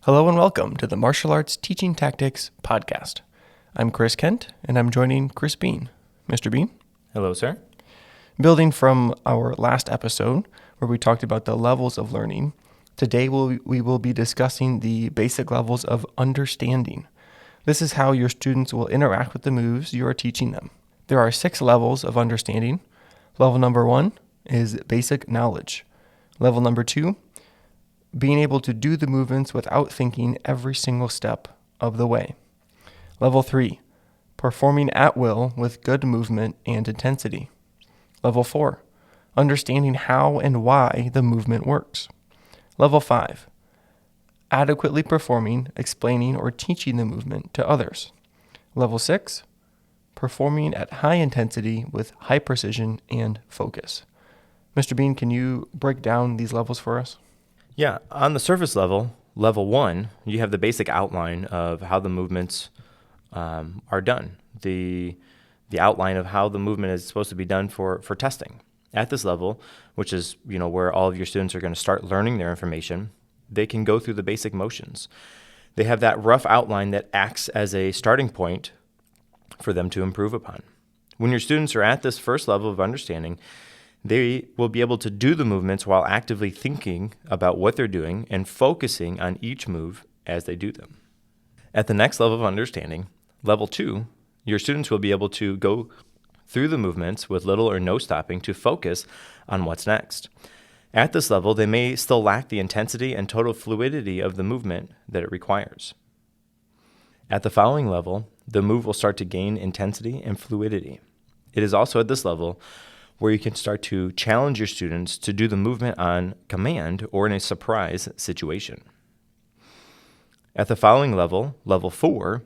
Hello and welcome to the Martial Arts Teaching Tactics Podcast. I'm Chris Kent, and I'm joining Chris Bean. Mr. Bean? Hello, sir. Building from our last episode, where we talked about the levels of learning, today we will be discussing the basic levels of understanding. This is how your students will interact with the moves you are teaching them. There are 6 levels of understanding. Level number 1 is basic knowledge. Level number 2, being able to do the movements without thinking every single step of the way. Level 3, performing at will with good movement and intensity. Level 4, understanding how and why the movement works. Level 5, adequately performing, explaining, or teaching the movement to others. Level 6, performing at high intensity with high precision and focus. Mr. Bean, can you break down these levels for us? Yeah, on the surface level, level 1, you have the basic outline of how the movements are done. The outline of how the movement is supposed to be done for testing. At this level, which is where all of your students are going to start learning their information, they can go through the basic motions. They have that rough outline that acts as a starting point for them to improve upon. When your students are at this first level of understanding, they will be able to do the movements while actively thinking about what they're doing and focusing on each move as they do them. At the next level of understanding, level 2, your students will be able to go through the movements with little or no stopping to focus on what's next. At this level, they may still lack the intensity and total fluidity of the movement that it requires. At the following level, the move will start to gain intensity and fluidity. It is also at this level where you can start to challenge your students to do the movement on command or in a surprise situation. At the following level, level 4,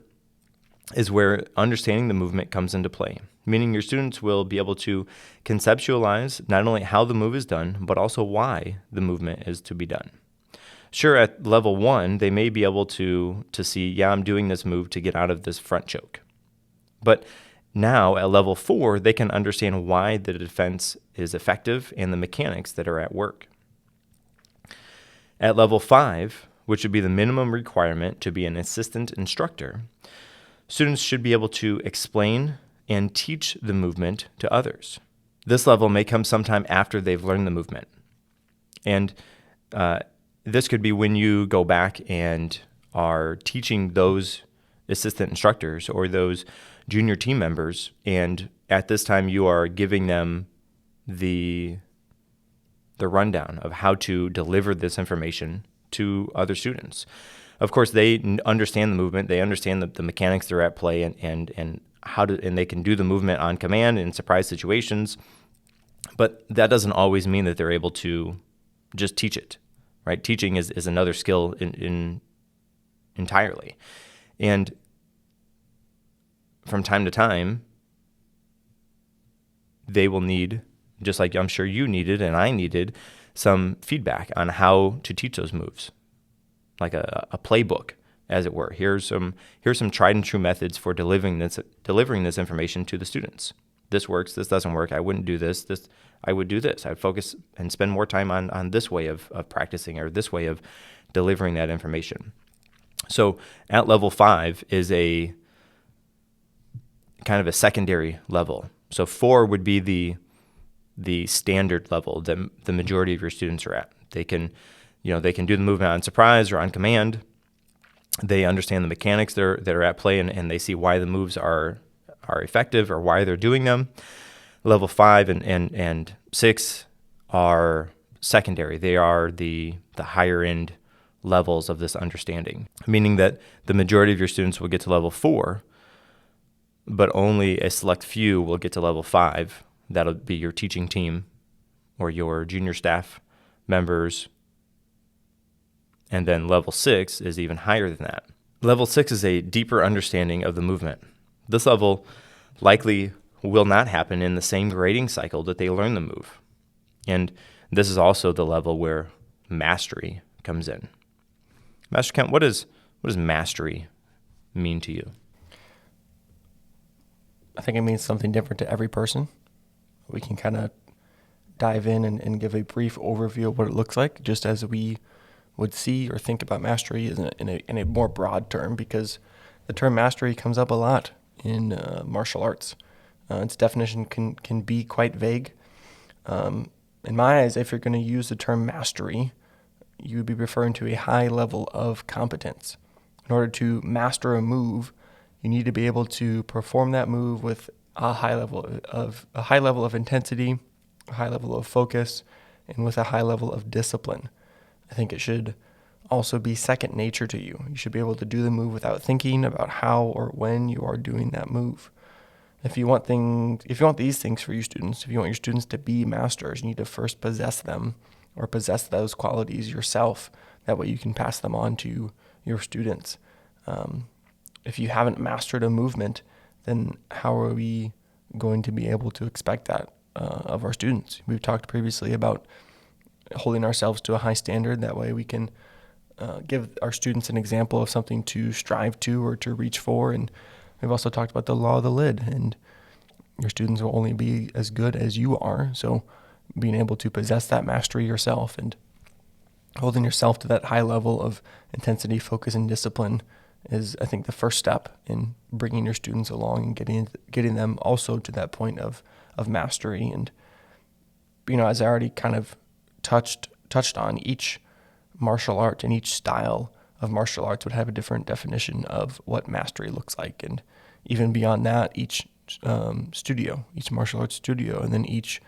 is where understanding the movement comes into play, meaning your students will be able to conceptualize not only how the move is done, but also why the movement is to be done. Sure, at level 1, they may be able to see, I'm doing this move to get out of this front choke. But now, at level 4, they can understand why the defense is effective and the mechanics that are at work. At level 5, which would be the minimum requirement to be an assistant instructor, students should be able to explain and teach the movement to others. This level may come sometime after they've learned the movement. And this could be when you go back and are teaching those assistant instructors or those junior team members, and at this time you are giving them the rundown of how to deliver this information to other students. Of course, they understand the movement, they understand the mechanics that are at play, and how to, and they can do the movement on command in surprise situations, but that doesn't always mean that they're able to just teach it, right? Teaching is another skill in entirely. And from time to time, they will need, just like I'm sure you needed and I needed, some feedback on how to teach those moves, like a playbook, as it were. Here's some tried and true methods for delivering this information to the students. This works. This doesn't work. I wouldn't do this. I would do this. I'd focus and spend more time on this way of practicing or this way of delivering that information. So at level 5 is a kind of a secondary level. So 4 would be the standard level that the majority of your students are at. They can do the movement on surprise or on command. They understand the mechanics that are at play, and they see why the moves are effective or why they're doing them. Level 5 and 6 are secondary. They are the higher end levels of this understanding, meaning that the majority of your students will get to level 4, but only a select few will get to level 5. That'll be your teaching team or your junior staff members. And then level 6 is even higher than that. Level 6 is a deeper understanding of the movement. This level likely will not happen in the same grading cycle that they learn the move. And this is also the level where mastery comes in. Master Kent, what does mastery mean to you? I think it means something different to every person. We can kind of dive in and give a brief overview of what it looks like, just as we would see or think about mastery is in a more broad term, because the term mastery comes up a lot in martial arts. Its definition can be quite vague. In my eyes, if you're going to use the term mastery, you would be referring to a high level of competence. In order to master a move, you need to be able to perform that move with a high level of intensity, a high level of focus, and with a high level of discipline. I think it should also be second nature to you. You should be able to do the move without thinking about how or when you are doing that move. If you want these things for your students, if you want your students to be masters, you need to first possess them or possess those qualities yourself. That way you can pass them on to your students. If you haven't mastered a movement, then how are we going to be able to expect that of our students? We've talked previously about holding ourselves to a high standard. That way we can give our students an example of something to strive to or to reach for. And we've also talked about the law of the lid, and your students will only be as good as you are. So being able to possess that mastery yourself and holding yourself to that high level of intensity, focus, and discipline is, I think, the first step in bringing your students along and getting them also to that point of mastery. And, as I already kind of touched on, each martial art and each style of martial arts would have a different definition of what mastery looks like. And even beyond that, each martial arts studio, and then each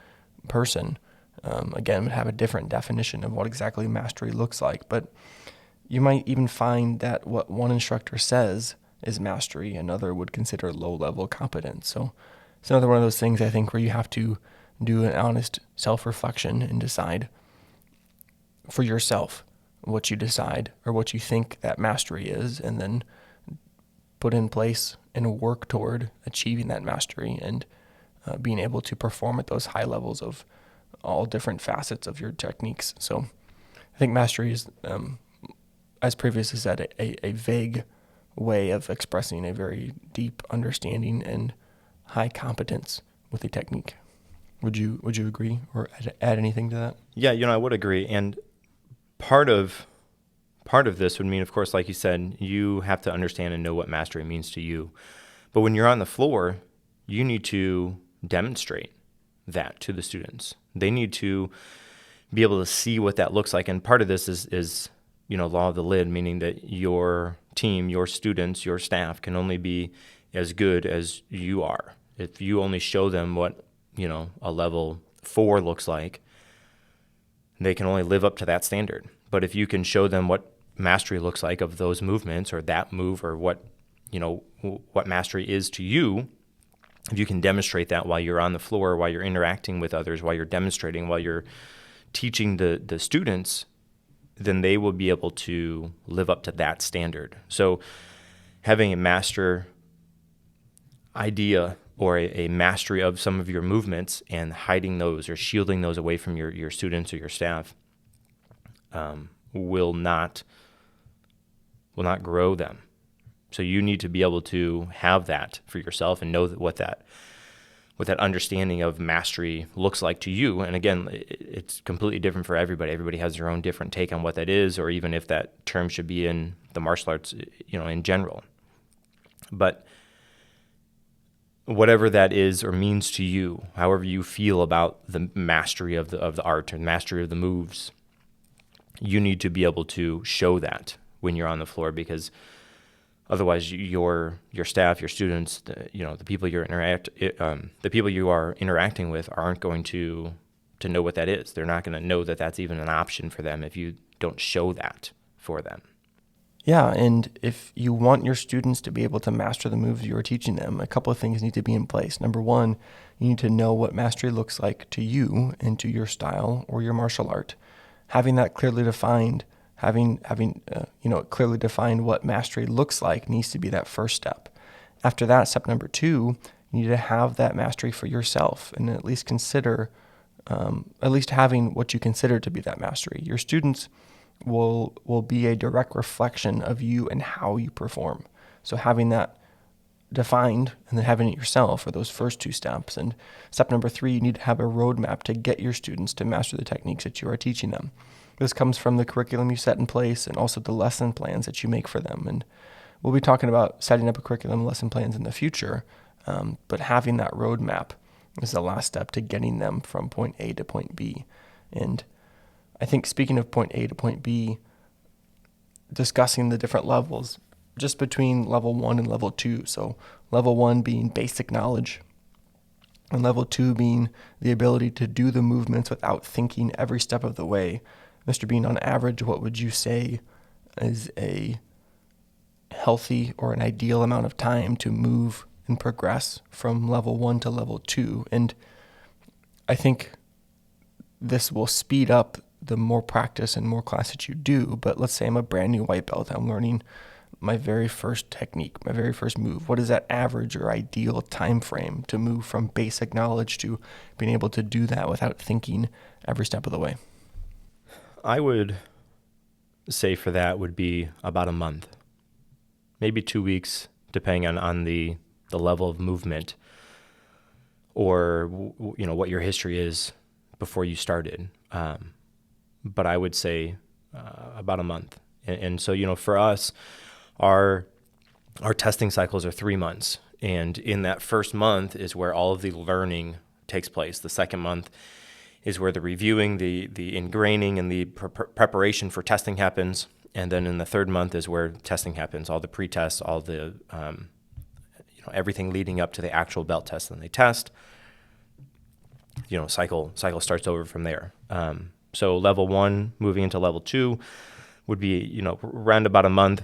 person, again, would have a different definition of what exactly mastery looks like. But you might even find that what one instructor says is mastery, another would consider low-level competence. So it's another one of those things, I think, where you have to do an honest self-reflection and decide for yourself what you decide or what you think that mastery is, and then put in place and work toward achieving that mastery and being able to perform at those high levels of all different facets of your techniques. So I think mastery is, as previously said, a vague way of expressing a very deep understanding and high competence with a technique. Would you agree or add anything to that? Yeah, I would agree. And part of this would mean, of course, like you said, you have to understand and know what mastery means to you. But when you're on the floor, you need to demonstrate that to the students. They need to be able to see what that looks like. And part of this is law of the lid, meaning that your team, your students, your staff can only be as good as you are. If you only show them what, a level 4 looks like, they can only live up to that standard. But if you can show them what mastery looks like of those movements or that move, or what mastery is to you, if you can demonstrate that while you're on the floor, while you're interacting with others, while you're demonstrating, while you're teaching the students, then they will be able to live up to that standard. So having a master idea or a mastery of some of your movements and hiding those or shielding those away from your students or your staff will not grow them. So you need to be able to have that for yourself and know what that understanding of mastery looks like to you. And again, it's completely different for everybody. Everybody has their own different take on what that is, or even if that term should be in the martial arts, in general. But whatever that is or means to you, however you feel about the mastery of the art or mastery of the moves, you need to be able to show that when you're on the floor, because otherwise your staff, your students, the people you are interacting with aren't going to know what that is. They're not going to know that that's even an option for them if you don't show that for them. Yeah, and if you want your students to be able to master the moves you are teaching them, a couple of things need to be in place. Number one, you need to know what mastery looks like to you and to your style or your martial art. Having that clearly defined, having clearly defined what mastery looks like needs to be that first step. After that, step number two, you need to have that mastery for yourself and at least having what you consider to be that mastery. Your students will be a direct reflection of you and how you perform. So having that defined and then having it yourself are those first two steps. And step number three, you need to have a roadmap to get your students to master the techniques that you are teaching them. This comes from the curriculum you set in place and also the lesson plans that you make for them. And we'll be talking about setting up a curriculum, lesson plans in the future, but having that roadmap is the last step to getting them from point A to point B. And I think speaking of point A to point B, discussing the different levels just between level 1 and level 2. So level 1 being basic knowledge, and level 2 being the ability to do the movements without thinking every step of the way. Mr. Bean, on average, what would you say is a healthy or an ideal amount of time to move and progress from level 1 to level 2? And I think this will speed up the more practice and more class that you do. But let's say I'm a brand new white belt. I'm learning my very first technique, my very first move. What is that average or ideal time frame to move from basic knowledge to being able to do that without thinking every step of the way? I would say for that would be about a month, maybe 2 weeks, depending on the level of movement or what your history is before you started. But I would say about a month. And so, for us, our testing cycles are 3 months. And in that first month is where all of the learning takes place. The second month is where the reviewing, the ingraining, and the preparation for testing happens. And then in the third month is where testing happens, all the pre-tests, all the everything leading up to the actual belt test. And they test. Cycle starts over from there. So level 1 moving into level 2 would be around about a month,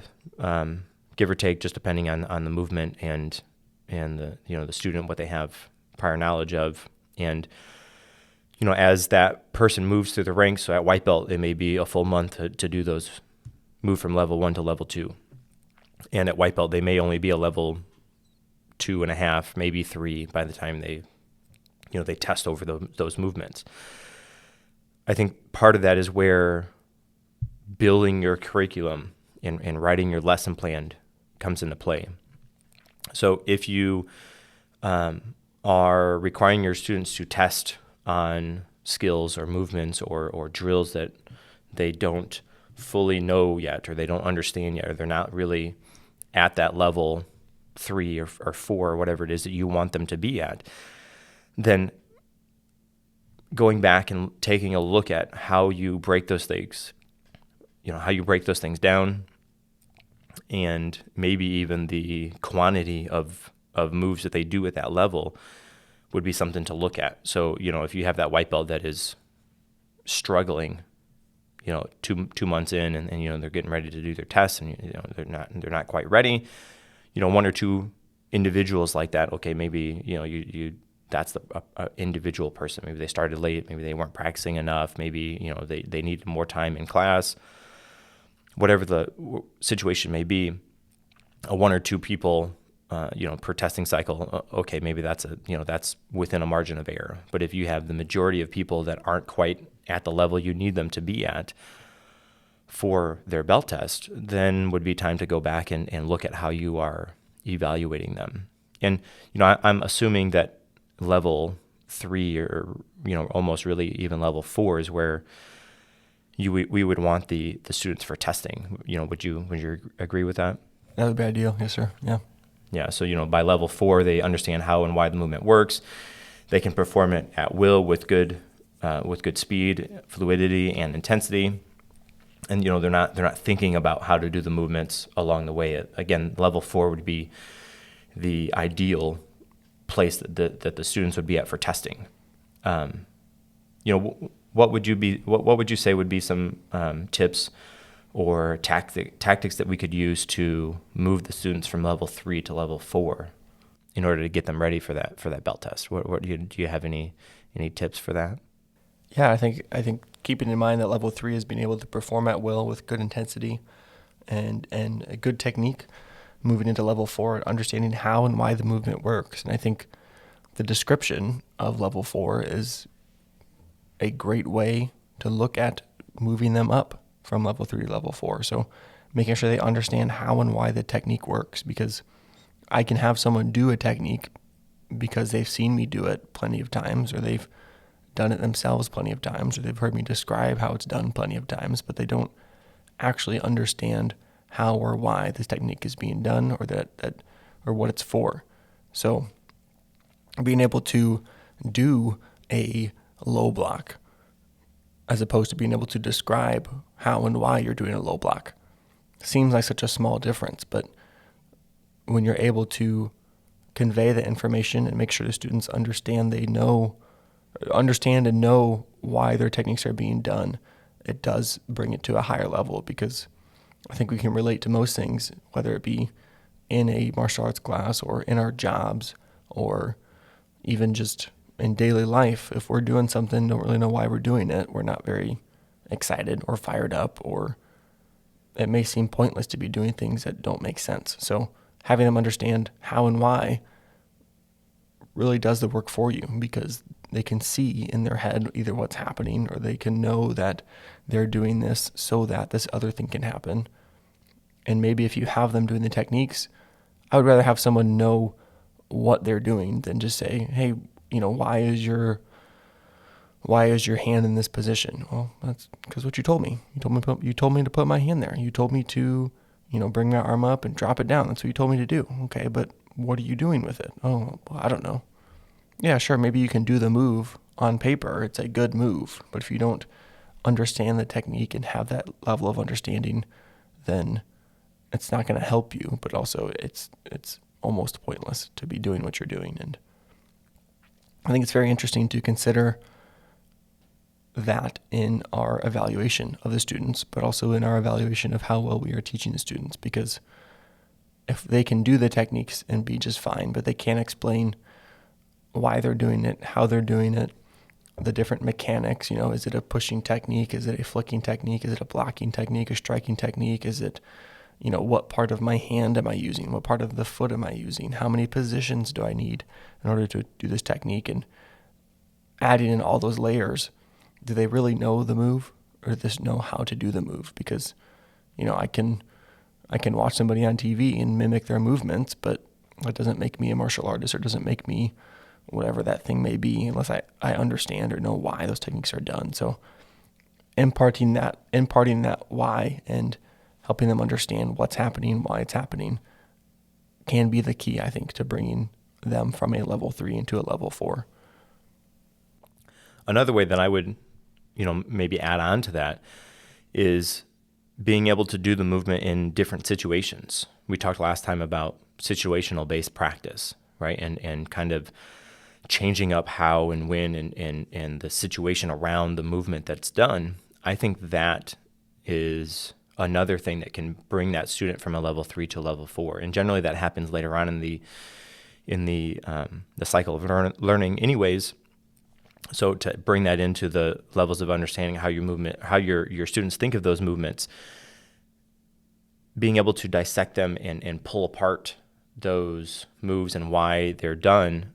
give or take, just depending on the movement and the student, what they have prior knowledge of. And as that person moves through the ranks, so at white belt, it may be a full month to do those, move from level 1 to level 2. And at white belt, they may only be a level 2.5, maybe 3 by the time they test over those movements. I think part of that is where building your curriculum and writing your lesson plan comes into play. So if you are requiring your students to test on skills or movements or drills that they don't fully know yet, or they don't understand yet, or they're not really at that level 3 or 4 or whatever it is that you want them to be at, then going back and taking a look at how you break those things, how you break those things down, and maybe even the quantity of moves that they do at that level would be something to look at. So, if you have that white belt that is struggling, 2 months in, and they're getting ready to do their tests, and they're not quite ready, 1 or 2 individuals like that, okay, maybe you that's the individual person. Maybe they started late, maybe they weren't practicing enough, maybe they needed more time in class. Whatever the situation may be, 1 or 2 people, per testing cycle, okay, maybe that's that's within a margin of error. But if you have the majority of people that aren't quite at the level you need them to be at for their belt test, then would be time to go back and look at how you are evaluating them. And I'm assuming that level 3 or almost really even level 4 is where we would want the students for testing. Would you agree with that? That would be ideal. Yes, sir. Yeah. Yeah. So by level 4, they understand how and why the movement works. They can perform it at will with good speed, fluidity, and intensity. And they're not thinking about how to do the movements along the way. Again, level 4 would be the ideal place that the students would be at for testing. What would you say would be some tips or tactics that we could use to move the students from level 3 to level 4 in order to get them ready for that belt test? What do you have any tips for that? Yeah, I think keeping in mind that level 3 is being able to perform at will with good intensity and a good technique. Moving into level 4, understanding how and why the movement works. And I think the description of level 4 is a great way to look at moving them up from level 3 to level 4. So making sure they understand how and why the technique works, because I can have someone do a technique because they've seen me do it plenty of times, or they've done it themselves plenty of times, or they've heard me describe how it's done plenty of times, but they don't actually understand how or why this technique is being done, or that or what it's for. So being able to do a low block as opposed to being able to describe how and why you're doing a low block seems like such a small difference, but when you're able to convey the information and make sure the students understand and know why their techniques are being done, it does bring it to a higher level, because I think we can relate to most things, whether it be in a martial arts class or in our jobs or even just in daily life. If we're doing something, don't really know why we're doing it, we're not very excited or fired up, or it may seem pointless to be doing things that don't make sense. So having them understand how and why really does the work for you, because they can see in their head either what's happening, or they can know that they're doing this so that this other thing can happen. And maybe if you have them doing the techniques, I would rather have someone know what they're doing than just say, hey, why is your hand in this position? Well, that's because what you told me. You told me to put my hand there. You told me to, bring my arm up and drop it down. That's what you told me to do. Okay, but what are you doing with it? Oh, well, I don't know. Yeah, sure, maybe you can do the move on paper. It's a good move. But if you don't understand the technique and have that level of understanding, then it's not going to help you. But also, it's almost pointless to be doing what you're doing. And I think it's very interesting to consider that in our evaluation of the students, but also in our evaluation of how well we are teaching the students. Because if they can do the techniques and be just fine, but they can't explain why they're doing it, how they're doing it, the different mechanics, is it a pushing technique? Is it a flicking technique? Is it a blocking technique, a striking technique? Is it, what part of my hand am I using? What part of the foot am I using? How many positions do I need in order to do this technique? And adding in all those layers, do they really know the move, or just know how to do the move? Because, I can watch somebody on TV and mimic their movements, but that doesn't make me a martial artist, or doesn't make me whatever that thing may be, unless I understand or know why those techniques are done. So imparting that why and helping them understand what's happening, why it's happening, can be the key, I think, to bringing them from a level 3 into a level 4. Another way that I would, maybe add on to that is being able to do the movement in different situations. We talked last time about situational based practice, right? And kind of changing up how and when and the situation around the movement that's done. I think that is another thing that can bring that student from a level 3 to a level 4. And generally that happens later on in the cycle of learning anyways. So to bring that into the levels of understanding how your students think of those movements, being able to dissect them and pull apart those moves and why they're done,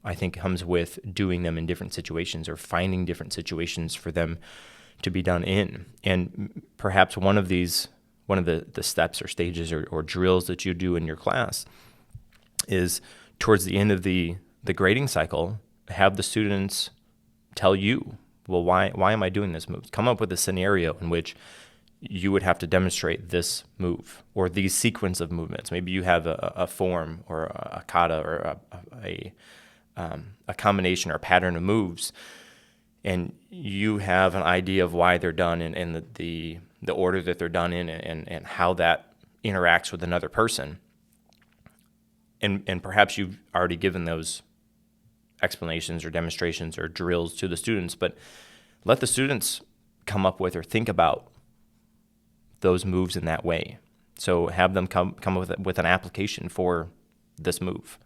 I think comes with doing them in different situations, or finding different situations for them to be done in. And perhaps one of the steps or stages or drills that you do in your class is towards the end of the grading cycle, have the students tell you, well, why am I doing this move? Come up with a scenario in which you would have to demonstrate this move or these sequence of movements. Maybe you have a form or a kata or a combination or a pattern of moves, and you have an idea of why they're done and the order that they're done in and how that interacts with another person. And perhaps you've already given those explanations or demonstrations or drills to the students, but let the students come up with or think about those moves in that way. So have them come up with an application for this move.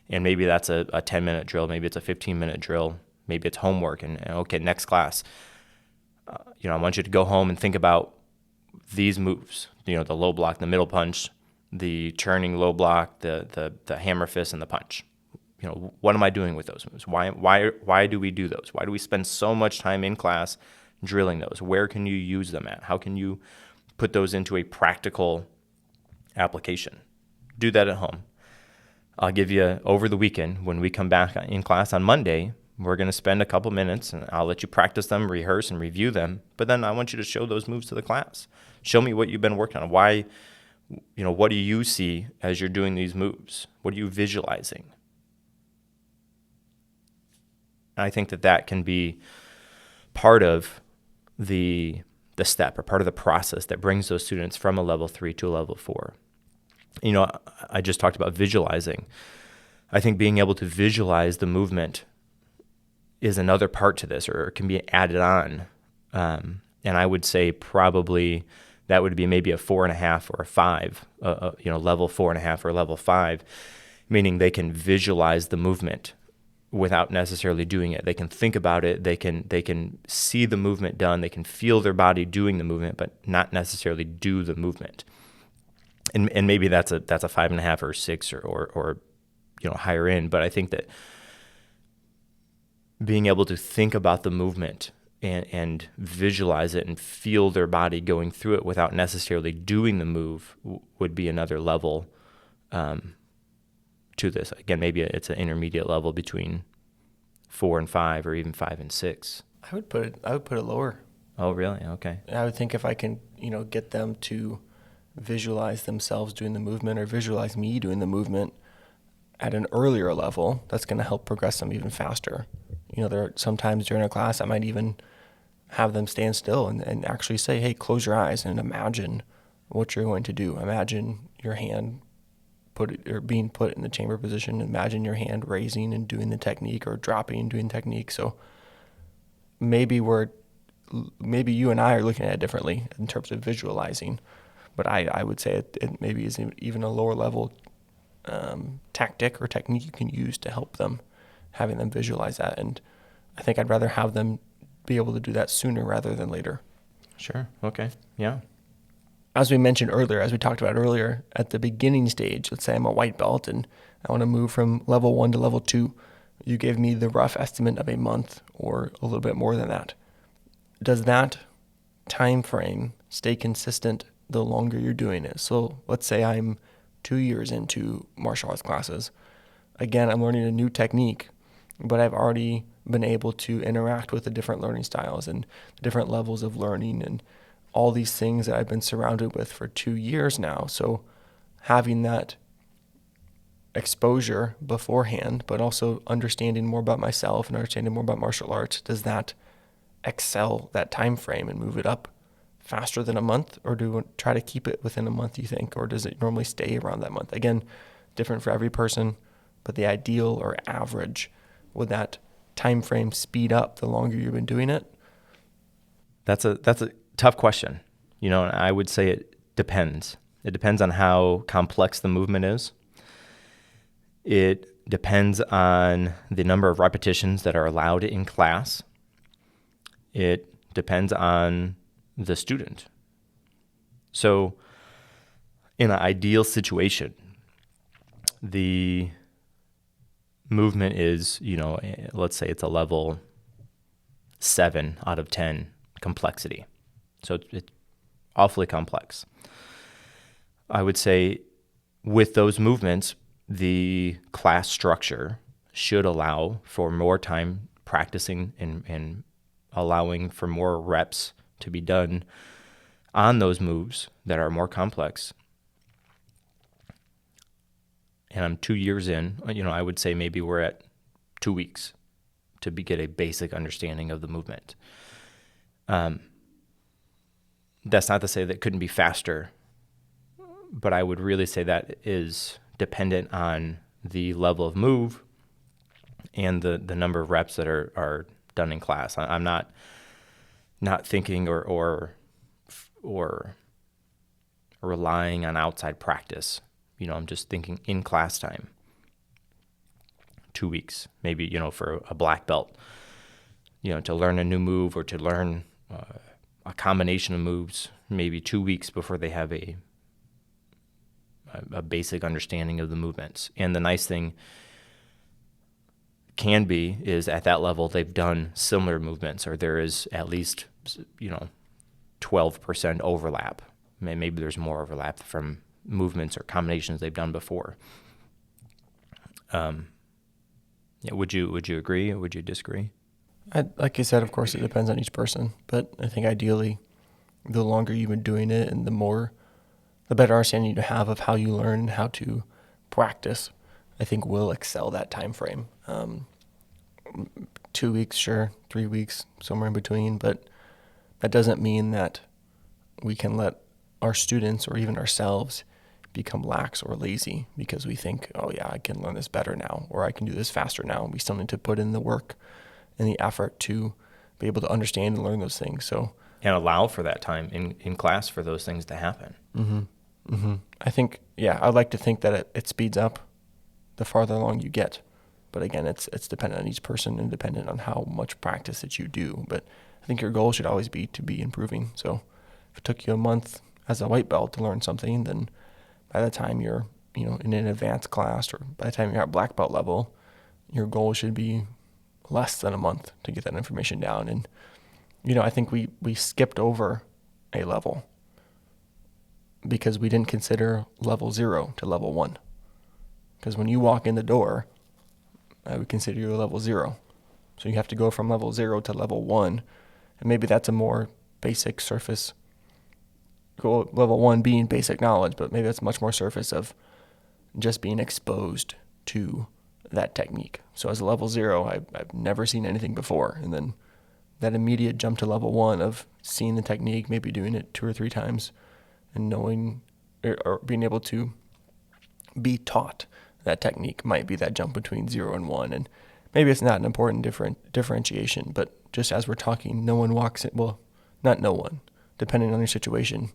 And maybe that's a 10-minute drill, maybe it's a 15-minute drill, maybe it's homework, and okay, next class, I want you to go home and think about these moves, the low block, the middle punch, the turning low block, the hammer fist, and the punch. What am I doing with those moves? Why do we do those? Why do we spend so much time in class drilling those? Where can you use them at? How can you put those into a practical application? Do that at home. I'll give you over the weekend, when we come back in class on Monday, we're going to spend a couple minutes and I'll let you practice them, rehearse and review them. But then I want you to show those moves to the class. Show me what you've been working on. Why, what do you see as you're doing these moves? What are you visualizing? And I think that can be part of the step or part of the process that brings those students from a level 3 to a level 4. I just talked about visualizing. I think being able to visualize the movement is another part to this, or can be added on. And I would say probably that would be maybe a 4.5 or a 5, level 4.5 or level 5, meaning they can visualize the movement without necessarily doing it. They can think about it. They can see the movement done. They can feel their body doing the movement, but not necessarily do the movement. And maybe that's a 5.5 or 6 or higher end. But I think that being able to think about the movement and visualize it and feel their body going through it without necessarily doing the move would be another level to this. Again, maybe it's an intermediate level between 4 and 5, or even 5 and 6. I would put it lower. Oh, really? Okay. I would think if I can, get them to visualize themselves doing the movement, or visualize me doing the movement at an earlier level, that's going to help progress them even faster. There are sometimes during a class I might even have them stand still and actually say, hey, close your eyes and imagine what you're going to do. Imagine your hand being put in the chamber position. Imagine your hand raising and doing the technique, or dropping and doing technique. So maybe you and I are looking at it differently in terms of visualizing, but I would say it maybe is even a lower level tactic or technique you can use to help them, having them visualize that. And I think I'd rather have them be able to do that sooner rather than later. Sure. Okay. Yeah. As we mentioned earlier, as we talked about earlier, at the beginning stage, let's say I'm a white belt and I want to move from level 1 to level 2. You gave me the rough estimate of a month or a little bit more than that. Does that time frame stay consistent the longer you're doing it? So let's say I'm 2 years into martial arts classes. Again, I'm learning a new technique, but I've already been able to interact with the different learning styles and the different levels of learning and all these things that I've been surrounded with for 2 years now. So having that exposure beforehand, but also understanding more about myself and understanding more about martial arts, does that excel that time frame and move it up faster than a month? Or do we try to keep it within a month, you think? Or does it normally stay around that month? Again, different for every person, but the ideal or average, would that time frame speed up the longer you've been doing it? That's a tough question. And I would say it depends. It depends on how complex the movement is. It depends on the number of repetitions that are allowed in class. It depends on the student. So in an ideal situation, the movement is, let's say it's a level 7 out of 10 complexity. So it's awfully complex. I would say with those movements, the class structure should allow for more time practicing and allowing for more reps to be done on those moves that are more complex. And I'm 2 years in, I would say maybe we're at 2 weeks to get a basic understanding of the movement. That's not to say that it couldn't be faster, but I would really say that is dependent on the level of move and the number of reps that are done in class. I'm not thinking or relying on outside practice. I'm just thinking in class time. 2 weeks, maybe, for a black belt, to learn a new move or to learn a combination of moves, maybe 2 weeks before they have a basic understanding of the movements. And the nice thing is at that level, they've done similar movements, or there is at least, 12% overlap. Maybe there's more overlap from movements or combinations they've done before. Yeah, would you agree or would you disagree? Like you said, of course, it depends on each person, but I think ideally, the longer you've been doing it and the better understanding you have of how you learn and how to practice, I think will excel that time frame. 2 weeks, sure, 3 weeks, somewhere in between, but that doesn't mean that we can let our students or even ourselves become lax or lazy because we think, oh yeah, I can learn this better now, or I can do this faster now. We still need to put in the work and the effort to be able to understand and learn those things. So, And allow for that time in class for those things to happen. I think, yeah, I'd like to think that it speeds up the farther along you get. But again, it's dependent on each person and dependent on how much practice that you do. But I think your goal should always be to be improving. So if it took you a month as a white belt to learn something, then by the time you're, in an advanced class, or by the time you're at black belt level, your goal should be less than a month to get that information down. And, I think we skipped over a level because we didn't consider level 0 to level 1. Because when you walk in the door, I would consider you a level 0. So you have to go from level 0 to level 1. And maybe that's a more basic surface goal, level 1 being basic knowledge, but maybe that's much more surface of just being exposed to that technique. So as a level 0, I've never seen anything before. And then that immediate jump to level 1 of seeing the technique, maybe doing it 2 or 3 times, and knowing or being able to be taught that technique might be that jump between 0 and 1. And maybe it's not an important differentiation, but just as we're talking, no one walks in, well, not no one, depending on your situation,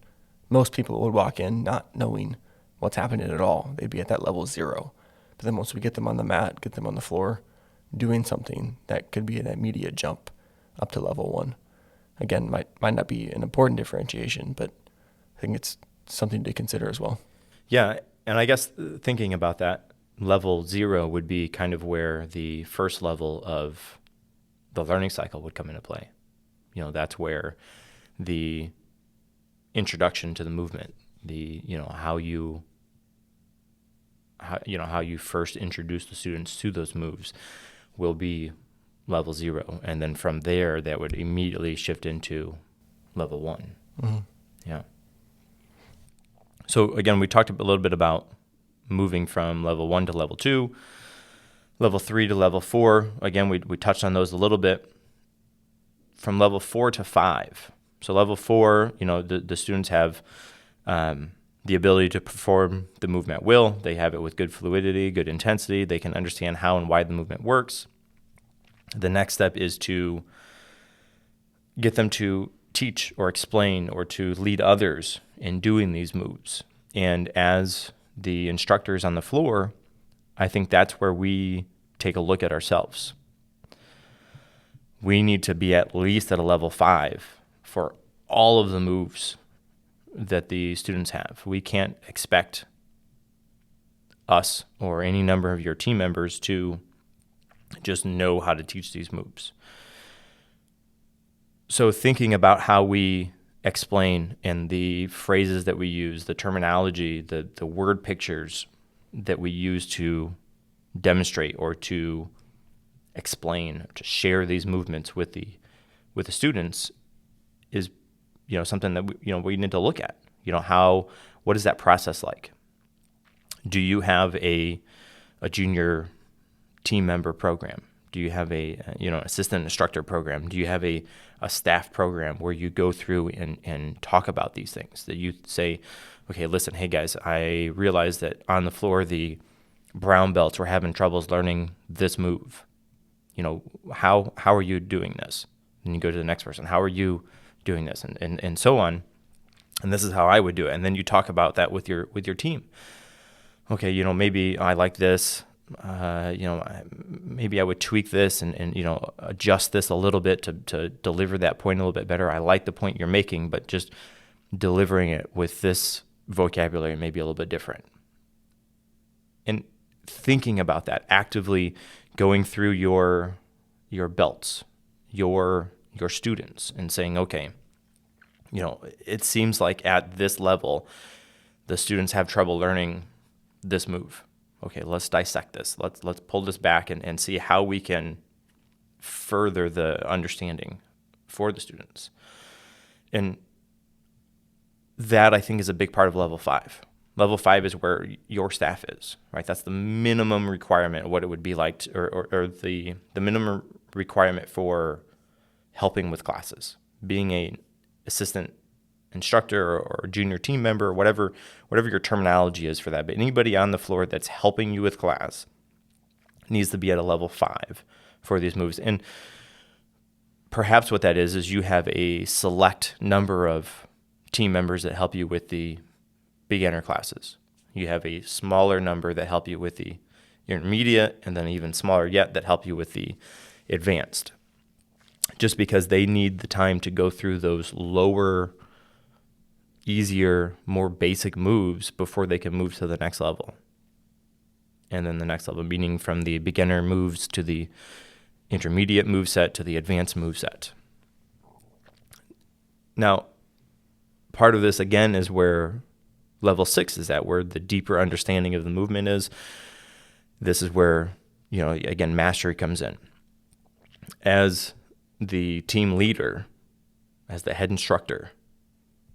most people would walk in not knowing what's happening at all. They'd be at that level 0. But then once we get them on the mat, get them on the floor, doing something, that could be an immediate jump up to level 1. Again, might not be an important differentiation, but I think it's something to consider as well. Yeah, and I guess thinking about that, level 0 would be kind of where the first level of the learning cycle would come into play. That's where the introduction to the movement, how you first introduce the students to those moves will be level 0, and then from there that would immediately shift into level 1. Mm-hmm. Yeah. So again, we talked a little bit about moving from level 1 to level 2, level 3 to level 4. Again, we touched on those a little bit. From level 4 to 5. So level 4, the students have the ability to perform the movement at will. They have it with good fluidity, good intensity. They can understand how and why the movement works. The next step is to get them to teach or explain or to lead others in doing these moves. And as the instructors on the floor, I think that's where we take a look at ourselves. We need to be at least at a level 5 for all of the moves that the students have. We can't expect us or any number of your team members to just know how to teach these moves. So thinking about how we explain and the phrases that we use, the terminology, the word pictures that we use to demonstrate or to explain, to share these movements with the students is something that we need to look at. What is that process like? Do you have a junior team member program? Do you have a assistant instructor program? Do you have a staff program where you go through and talk about these things, that you say, okay, listen, hey guys, I realize that on the floor the brown belts were having troubles learning this move. How are you doing this? And you go to the next person, how are you doing this? And so on. And this is how I would do it. And then you talk about that with your team. Okay, maybe I like this. Maybe I would tweak this and adjust this a little bit to deliver that point a little bit better. I like the point you're making, but just delivering it with this vocabulary may be a little bit different. And thinking about that, actively going through your belts, your students, and saying, okay, it seems like at this level, the students have trouble learning this move. Okay, let's dissect this. Let's pull this back and see how we can further the understanding for the students. And that, I think, is a big part of level 5. Level 5 is where your staff is, right? That's the minimum requirement of what it would be like or the minimum requirement for helping with classes. Being a assistant instructor or junior team member, whatever your terminology is for that. But anybody on the floor that's helping you with class needs to be at a level 5 for these moves. And perhaps what that is you have a select number of team members that help you with the beginner classes. You have a smaller number that help you with the intermediate, and then even smaller yet that help you with the advanced. Just because they need the time to go through those lower, easier, more basic moves before they can move to the next level. And then the next level, meaning from the beginner moves to the intermediate move set to the advanced move set. Now, part of this, again, is where level 6 is at, where the deeper understanding of the movement is. This is where, again, mastery comes in. As the team leader, as the head instructor,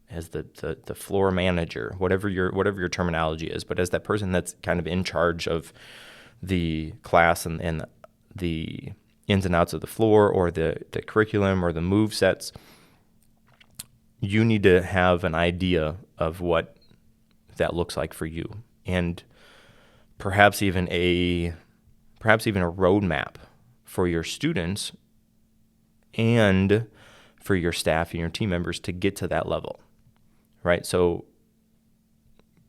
as the floor manager, whatever your terminology is, but as that person that's kind of in charge of the class and the ins and outs of the floor or the curriculum or the move sets, you need to have an idea of what that looks like for you, and perhaps even a roadmap for your students and for your staff and your team members to get to that level, right? So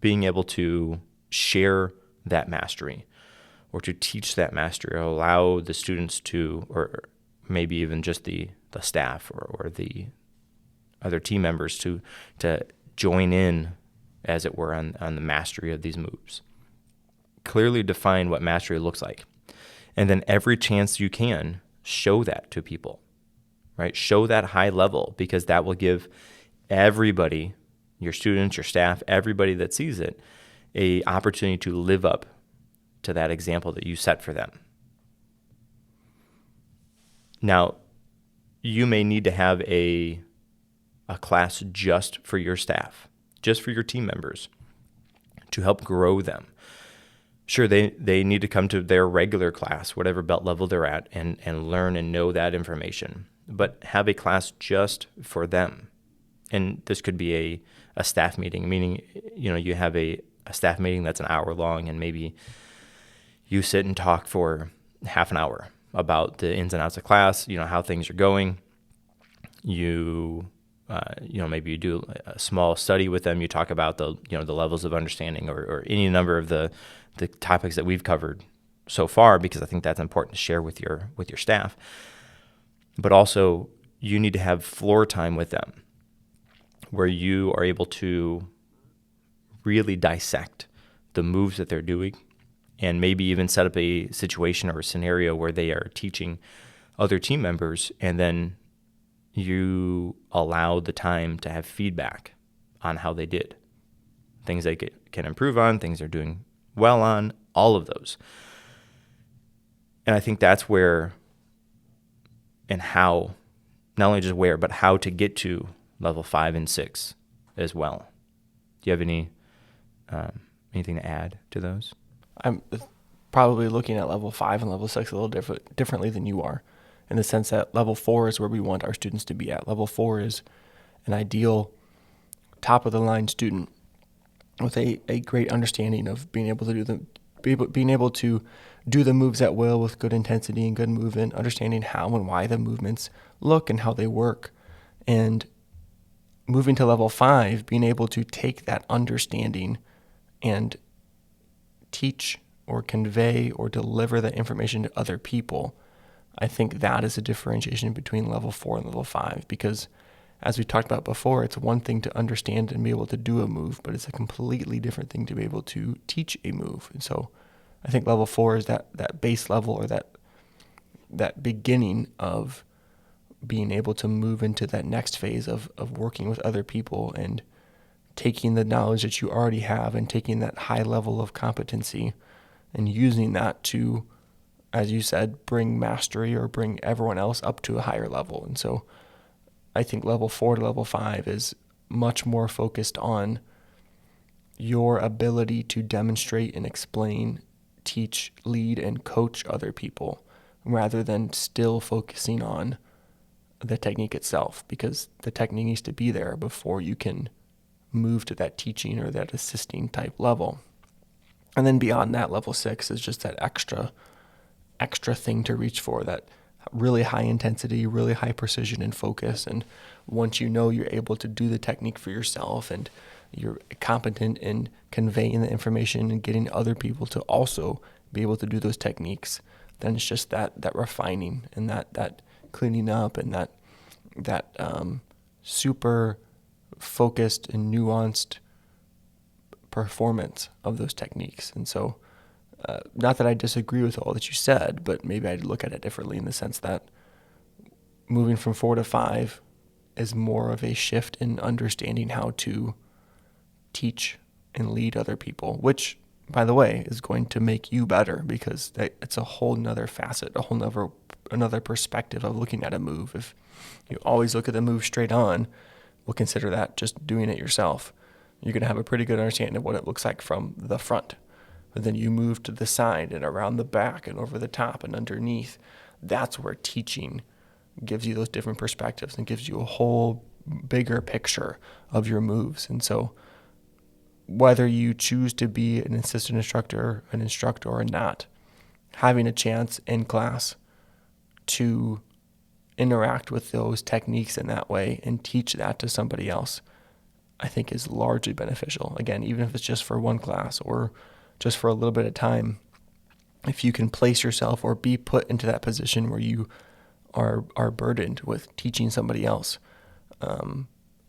being able to share that mastery or to teach that mastery, or allow the students to, or maybe even just the staff or the other team members to join in, as it were, on the mastery of these moves. Clearly define what mastery looks like. And then every chance you can, show that to people, right? Show that high level, because that will give everybody, your students, your staff, everybody that sees it, a opportunity to live up to that example that you set for them. Now, you may need to have a class just for your staff, just for your team members, to help grow them. Sure, they need to come to their regular class, whatever belt level they're at, and learn and know that information. But have a class just for them. And this could be a staff meeting, meaning, you have a staff meeting that's an hour long, and maybe you sit and talk for half an hour about the ins and outs of class, how things are going. Maybe you do a small study with them. You talk about the levels of understanding or any number of the topics that we've covered so far, because I think that's important to share with your staff. But also, you need to have floor time with them where you are able to really dissect the moves that they're doing, and maybe even set up a situation or a scenario where they are teaching other team members, and then you allow the time to have feedback on how they did, things they can improve on, things they're doing well on, all of those. And I think that's where and how, not only just where, but how to get to level 5 and 6 as well. Do you have anything to add to those? I'm probably looking at level 5 and level 6 a little differently than you are, in the sense that level 4 is where we want our students to be at. Level 4 is an ideal top-of-the-line student with a great understanding of being able to do the moves at will with good intensity and good movement, understanding how and why the movements look and how they work. And moving to level 5, being able to take that understanding and teach or convey or deliver that information to other people. I think that is a differentiation between level 4 and level 5, because as we talked about before, it's one thing to understand and be able to do a move, but it's a completely different thing to be able to teach a move. And so I think level 4 is that base level, or that beginning of being able to move into that next phase of working with other people and taking the knowledge that you already have and taking that high level of competency and using that to, as you said, bring mastery or bring everyone else up to a higher level. And so I think level 4 to level 5 is much more focused on your ability to demonstrate and explain, teach, lead, and coach other people rather than still focusing on the technique itself, because the technique needs to be there before you can move to that teaching or that assisting type level. And then beyond that, level 6 is just that extra thing to reach for, that really high intensity, really high precision and focus. And once you know you're able to do the technique for yourself and you're competent in conveying the information and getting other people to also be able to do those techniques, then it's just that refining and that cleaning up and that super focused and nuanced performance of those techniques. And so not that I disagree with all that you said, but maybe I'd look at it differently in the sense that moving from 4 to 5 is more of a shift in understanding how to teach and lead other people, which, by the way, is going to make you better, because it's a whole nother facet, another perspective of looking at a move. If you always look at the move straight on, we'll consider that just doing it yourself. You're going to have a pretty good understanding of what it looks like from the front. But then you move to the side and around the back and over the top and underneath. That's where teaching gives you those different perspectives and gives you a whole bigger picture of your moves. And so whether you choose to be an assistant instructor, an instructor or not, having a chance in class to interact with those techniques in that way and teach that to somebody else, I think is largely beneficial. Again, even if it's just for one class or just for a little bit of time, if you can place yourself or be put into that position where you are burdened with teaching somebody else,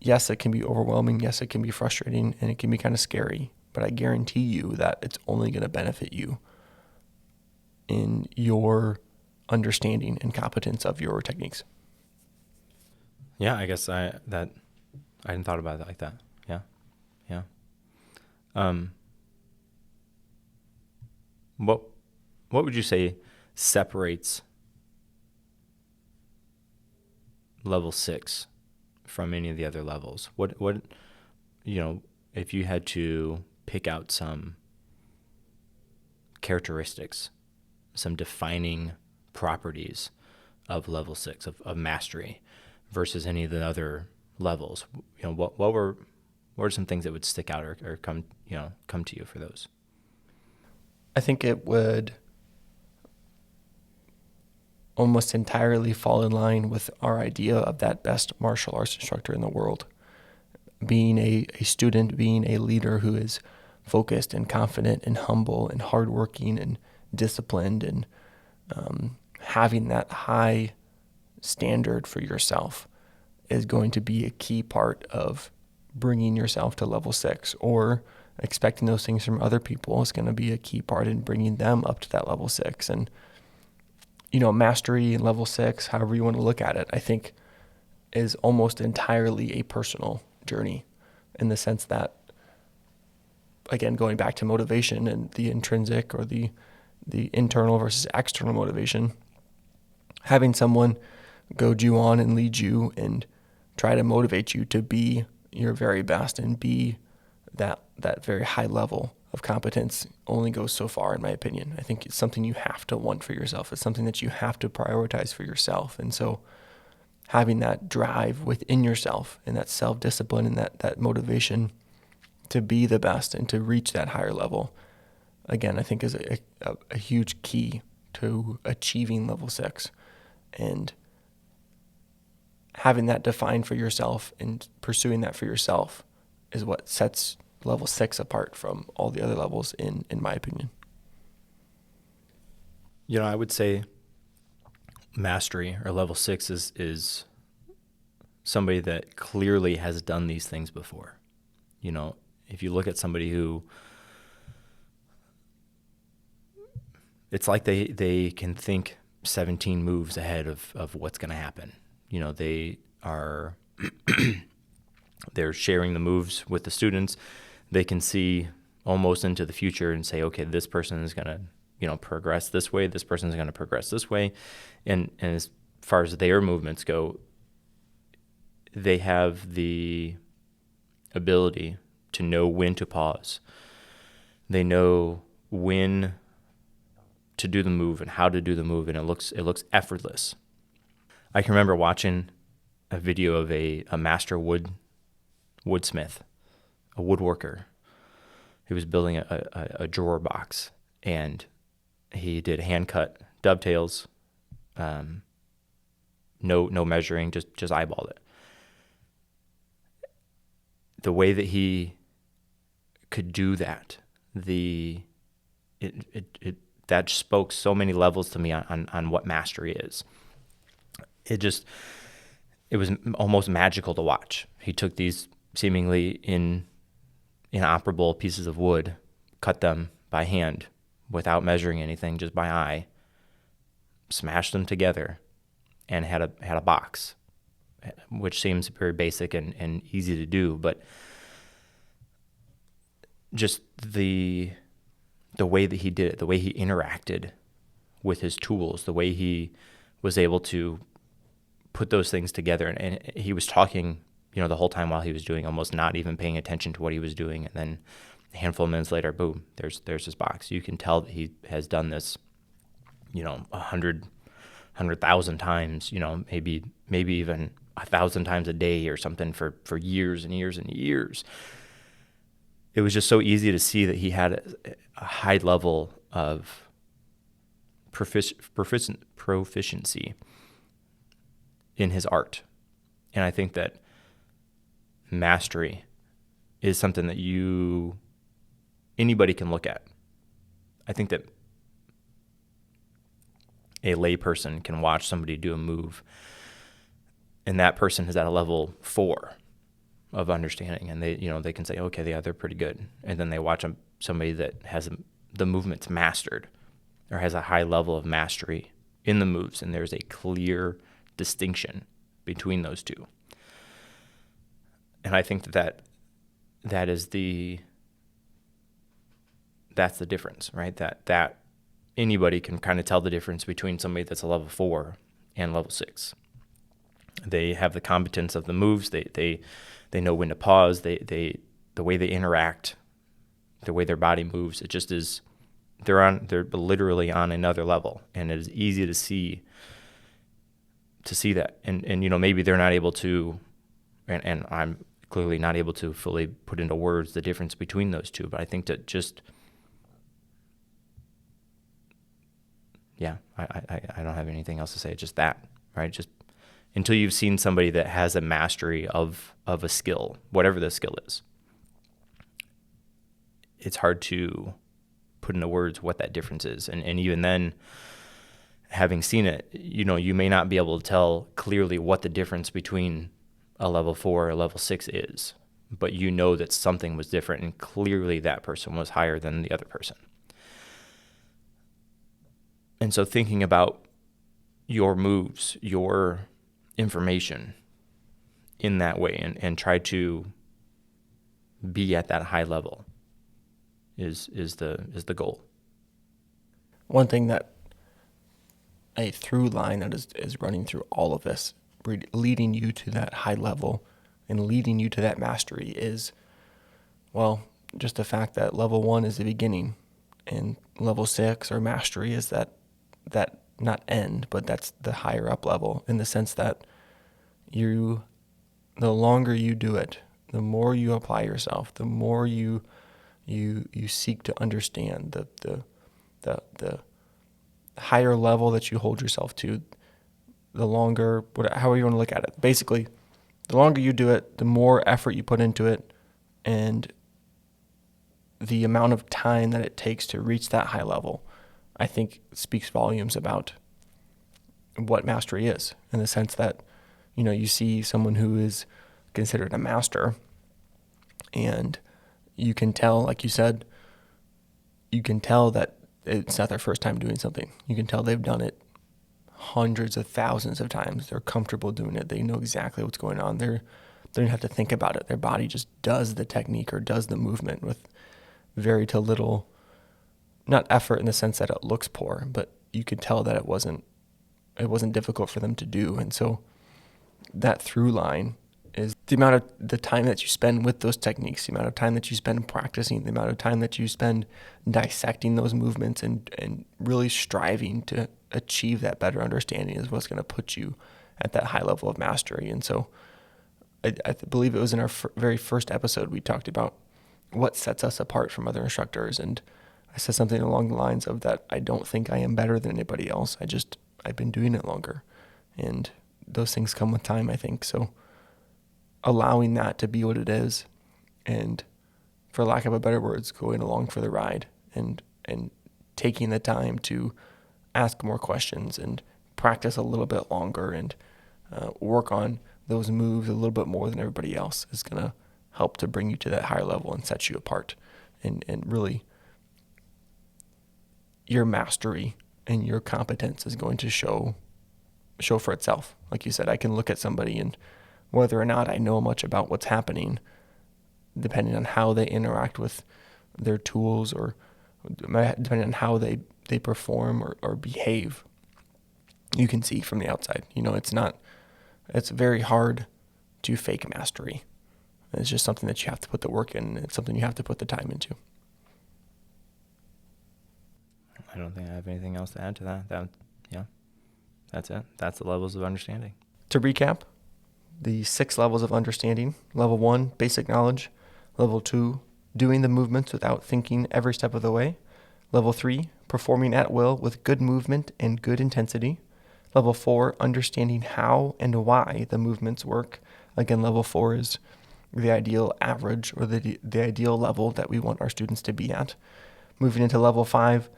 yes, it can be overwhelming. Yes, it can be frustrating and it can be kind of scary, but I guarantee you that it's only going to benefit you in your understanding and competence of your techniques. Yeah, I guess I hadn't thought about it like that. Yeah. What would you say separates level 6 from any of the other levels? What if you had to pick out some characteristics, some defining properties of level 6 of mastery versus any of the other levels, what were some things that would stick out or come to you for those? I think it would almost entirely fall in line with our idea of that best martial arts instructor in the world. Being a student, being a leader who is focused and confident and humble and hardworking and disciplined, and having that high standard for yourself is going to be a key part of bringing yourself to level 6, or expecting those things from other people is going to be a key part in bringing them up to that level 6. And mastery in level 6, however you want to look at it, I think is almost entirely a personal journey, in the sense that, again, going back to motivation and the intrinsic or the internal versus external motivation, having someone goad you on and lead you and try to motivate you to be your very best and be that very high level of competence only goes so far, in my opinion. I think it's something you have to want for yourself. It's something that you have to prioritize for yourself. And so having that drive within yourself and that self-discipline and that motivation to be the best and to reach that higher level, again, I think is a huge key to achieving level 6. And having that defined for yourself and pursuing that for yourself is what sets level 6 apart from all the other levels, in my opinion. I would say mastery or level 6 is somebody that clearly has done these things before. If you look at somebody who, it's like they can think 17 moves ahead of what's going to happen. They are they're sharing the moves with the students. They can see almost into the future and say, okay, this person is going to, progress this way. This person is going to progress this way. And as far as their movements go, they have the ability to know when to pause. They know when to do the move and how to do the move, and it looks effortless. I can remember watching a video of a master woodsmith, a woodworker. He was building a drawer box, and he did hand cut dovetails, no measuring, just eyeballed it. The way that he could do that, that spoke so many levels to me on what mastery is. It was almost magical to watch. He took these seemingly inoperable pieces of wood, cut them by hand without measuring anything, just by eye, smashed them together, and had a box, which seems very basic and easy to do, but just the way that he did it, the way he interacted with his tools, the way he was able to put those things together, and he was talking, the whole time while he was doing, almost not even paying attention to what he was doing, and then a handful of minutes later, boom, there's his box. You can tell that he has done this, 100,000 times, maybe even 1,000 times a day or something for years and years and years. It was just so easy to see that he had a high level of proficiency in his art. And I think that mastery is something that anybody can look at. I think that a layperson can watch somebody do a move, and that person is at a level 4 of understanding, and they can say, okay, yeah, they're pretty good. And then they watch somebody that has the movements mastered, or has a high level of mastery in the moves, and there's a clear distinction between those two. And I think that's the difference, right? That anybody can kind of tell the difference between somebody that's a level 4 and level 6. They have the competence of the moves. They know when to pause. The way they interact, the way their body moves, it just is. They're literally on another level, and it is easy to see that. And maybe they're not able to, and I'm clearly not able to fully put into words the difference between those two. But I think that I don't have anything else to say. It's just that, right? Just until you've seen somebody that has a mastery of a skill, whatever the skill is, it's hard to put into words what that difference is. And even then, having seen it, you may not be able to tell clearly what the difference between a level 4 or a level 6 is, but you know that something was different, and clearly that person was higher than the other person. And so thinking about your moves, your information in that way, and try to be at that high level is the goal. One thing that a through line that is running through all of this, leading you to that high level and leading you to that mastery is, well, just the fact that level 1 is the beginning, and level 6 or mastery is that not end, but that's the higher up level, in the sense that the longer you do it, the more you apply yourself, the more you seek to understand the higher level that you hold yourself to, the longer, however you want to look at it. Basically, the longer you do it, the more effort you put into it, and the amount of time that it takes to reach that high level, I think speaks volumes about what mastery is, in the sense that, you see someone who is considered a master, and you can tell, like you said, you can tell that it's not their first time doing something. You can tell they've done it hundreds of thousands of times. They're comfortable doing it. They know exactly what's going on. They don't have to think about it. Their body just does the technique or does the movement very to little, not effort in the sense that it looks poor, but you could tell that it wasn't difficult for them to do. And so that through line is the amount of the time that you spend with those techniques, the amount of time that you spend practicing, the amount of time that you spend dissecting those movements and really striving to achieve that better understanding is what's going to put you at that high level of mastery. And so I believe it was in our very first episode we talked about what sets us apart from other instructors. And I said something along the lines of that I don't think I am better than anybody else. I've been doing it longer. And those things come with time, I think. So allowing that to be what it is, and for lack of a better words, going along for the ride and taking the time to ask more questions and practice a little bit longer and work on those moves a little bit more than everybody else is going to help to bring you to that higher level and set you apart. And really, your mastery and your competence is going to show for itself. Like you said, I can look at somebody, and whether or not I know much about what's happening, depending on how they interact with their tools or depending on how they perform or behave, you can see from the outside. It's very hard to fake mastery. It's just something that you have to put the work in. It's something you have to put the time into. I don't think I have anything else to add to that. That's it. That's the levels of understanding. To recap, the 6 levels of understanding. Level 1, basic knowledge. Level 2, doing the movements without thinking every step of the way. Level 3, performing at will with good movement and good intensity. Level 4, understanding how and why the movements work. Again, level 4 is the ideal average or the ideal level that we want our students to be at. Moving into level 5,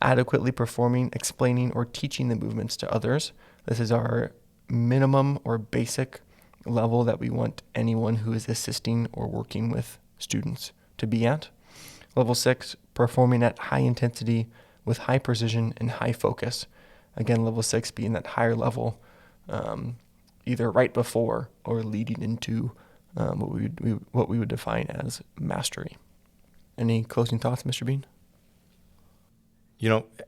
adequately performing, explaining, or teaching the movements to others. This is our minimum or basic level that we want anyone who is assisting or working with students to be at. Level 6, performing at high intensity with high precision and high focus. Again, level 6 being that higher level, either right before or leading into what we would define as mastery. Any closing thoughts, Mr. Bean?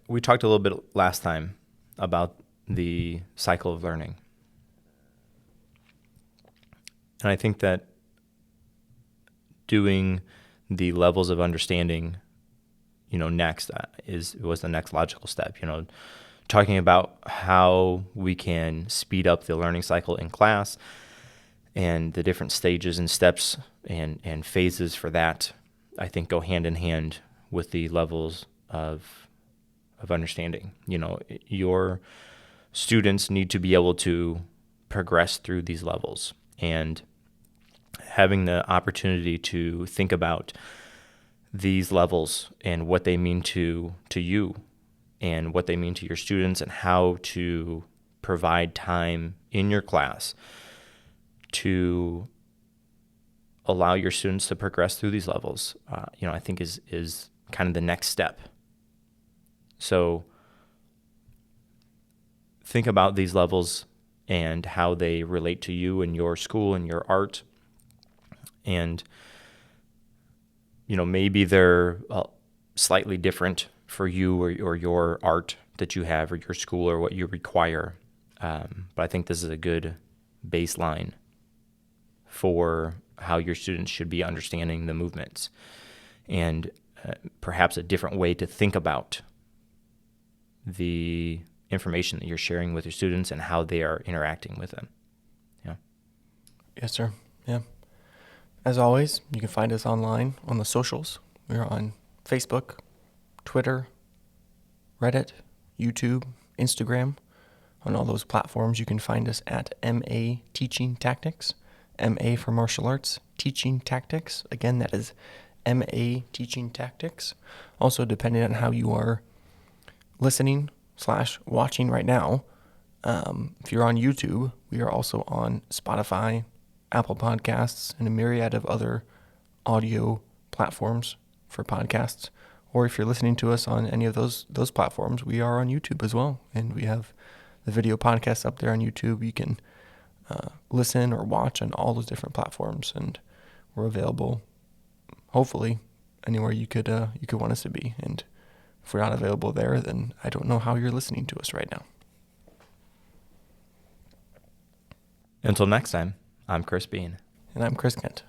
We talked a little bit last time about the cycle of learning. And I think that doing the levels of understanding, next was the next logical step. Talking about how we can speed up the learning cycle in class and the different stages and steps and phases for that, I think go hand in hand with the levels of understanding. Your students need to be able to progress through these levels, and having the opportunity to think about these levels and what they mean to you and what they mean to your students and how to provide time in your class to allow your students to progress through these levels, I think is kind of the next step. So think about these levels and how they relate to you and your school and your art. And, maybe they're slightly different for you or your art that you have or your school or what you require. But I think this is a good baseline for how your students should be understanding the movements, and perhaps a different way to think about the information that you're sharing with your students and how they are interacting with them. Yeah. Yes, sir. Yeah. As always, you can find us online on the socials. We're on Facebook, Twitter, Reddit, YouTube, Instagram. On all those platforms, you can find us at MA Teaching Tactics, MA for Martial Arts, Teaching Tactics. Again, that is MA Teaching Tactics. Also, depending on how you are listening/watching right now, if you're on YouTube, we are also on Spotify, Apple Podcasts, and a myriad of other audio platforms for podcasts. Or if you're listening to us on any of those platforms, we are on YouTube as well. And we have the video podcast up there on YouTube. You can listen or watch on all those different platforms. And we're available, hopefully, anywhere you could want us to be. And if we're not available there, then I don't know how you're listening to us right now. Until next time, I'm Chris Bean. And I'm Chris Kent.